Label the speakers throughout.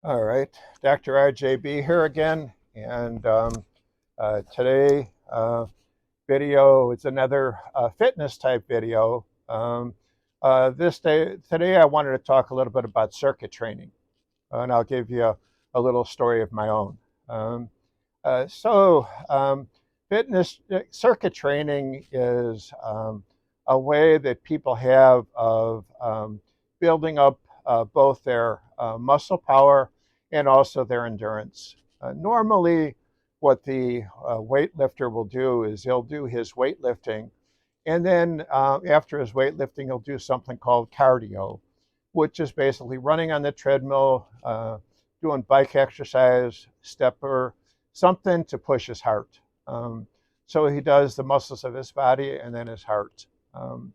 Speaker 1: All right, Dr. RJB here again, and today video is another fitness type video. Today I wanted to talk a little bit about circuit training, and I'll give you a little story of my own. Um, uh, so, um, Fitness circuit training is a way that people have of building up both their muscle power and also their endurance. Normally, what the weightlifter will do is he'll do his weightlifting, and then after his weightlifting, he'll do something called cardio, which is basically running on the treadmill, doing bike exercise, stepper, something to push his heart. Um, so he does the muscles of his body and then his heart. Um,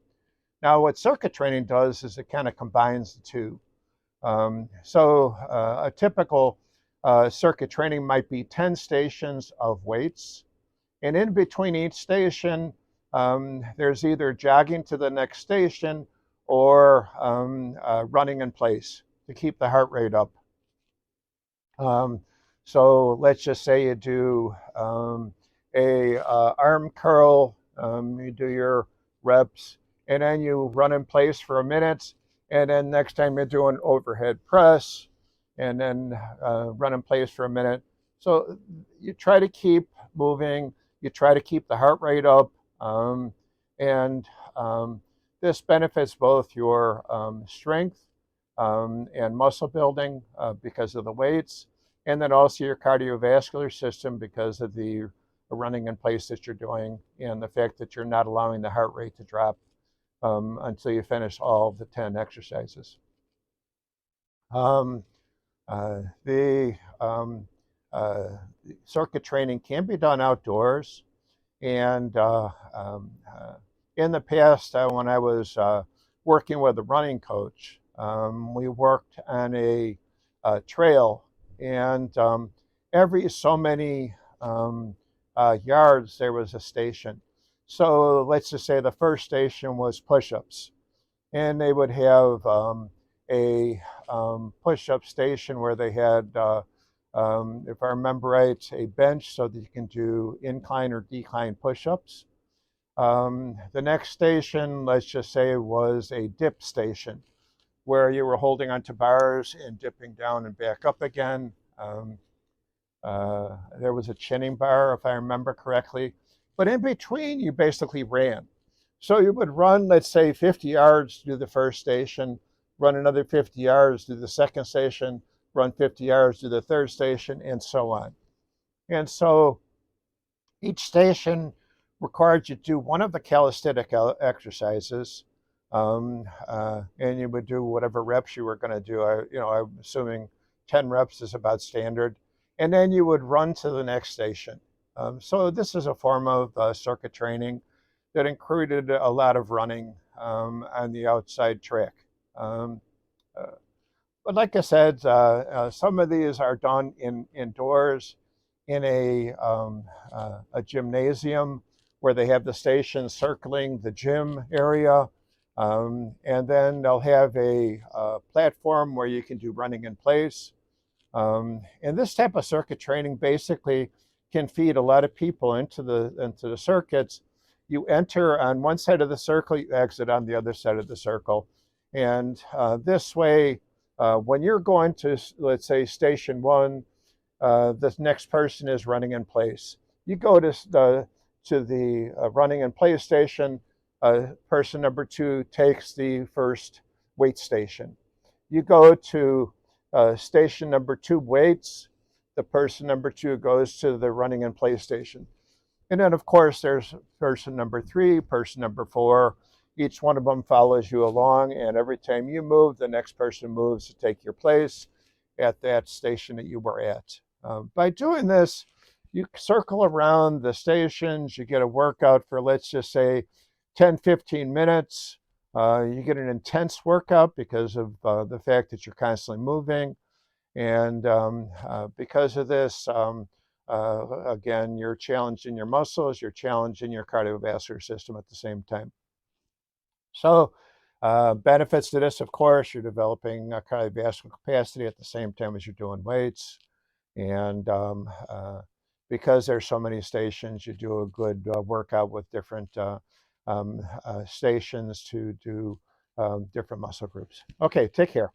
Speaker 1: Now, what circuit training does is it kind of combines the two. A typical circuit training might be 10 stations of weights. And in between each station, there's either jogging to the next station or running in place to keep the heart rate up. Um, so let's just say you do a arm curl, you do your reps, and then you run in place for a minute, and then next time you do an overhead press, and then run in place for a minute. So you try to keep moving, you try to keep the heart rate up, and this benefits both your strength and muscle building because of the weights, and then also your cardiovascular system because of the running in place that you're doing and the fact that you're not allowing the heart rate to drop until you finish all of the 10 exercises. Um, the circuit training can be done outdoors. And in the past, when I was working with a running coach, we worked on a trail, and every so many yards there was a station. So let's just say the first station was push-ups, and they would have a push-up station where they had, if I remember right, a bench so that you can do incline or decline push-ups. The next station, let's just say, was a dip station where you were holding onto bars and dipping down and back up again. There was a chinning bar, if I remember correctly. But in between, you basically ran. So you would run, let's say, 50 yards to do the first station, run another 50 yards to the second station, run 50 yards to the third station, and so on. And so each station required you to do one of the calisthenic exercises, and you would do whatever reps you were going to do. I'm assuming 10 reps is about standard, and then you would run to the next station. So this is a form of circuit training that included a lot of running on the outside track. Um, uh, but like I said, some of these are done indoors in a gymnasium where they have the stations circling the gym area. And then they'll have a platform where you can do running in place. And this type of circuit training basically can feed a lot of people into the circuits. You enter on one side of the circle, you exit on the other side of the circle. And this way, when you're going to, let's say, station one, the next person is running in place. You go to the running in place station. Person number two takes the first weight station. You go to station number two weights. The person number two goes to the running in place station. And then, of course, there's person number three, person number four. Each one of them follows you along, and every time you move, the next person moves to take your place at that station that you were at. By doing this, you circle around the stations, you get a workout for, let's just say, 10, 15 minutes. You get an intense workout because of the fact that you're constantly moving. And because of this, again, you're challenging your muscles, you're challenging your cardiovascular system at the same time. So Benefits to this, of course, you're developing cardiovascular capacity at the same time as you're doing weights. And because there's so many stations, you do a good workout with different stations to do different muscle groups. Okay, take care.